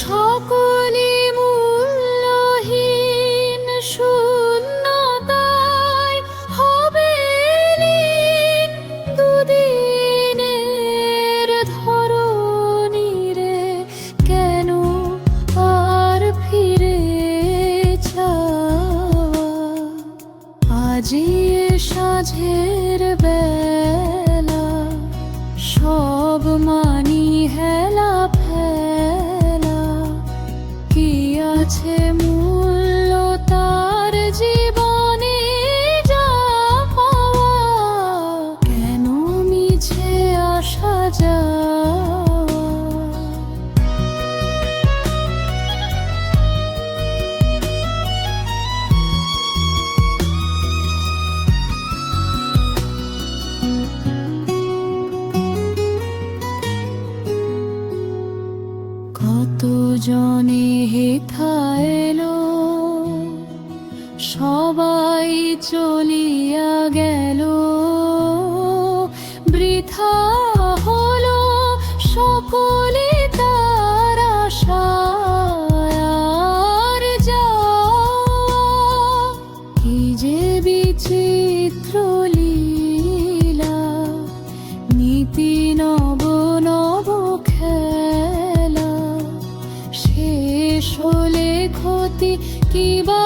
সকলে মূল্যহীন শূন্যতায় হবে লীন, দুদিনের ধরণীরে কেন আর ফিরে যাওয়া? আজি সাঁঝের বেলা সব মানি হেলা ফেলা, কি আছে মূল্য তার জীবনে যা পাওয়া? কেন মিছে আসা যাওয়া? কত জনে হেথা এলো, সবাই চলিয়া গেল, বৃথা হলো সকলে তার আশায় আর যাওয়া। কি যে বিচিত্র লীলা, নীতি নব নব খেলা, শেষ হলে ক্ষতি কি বা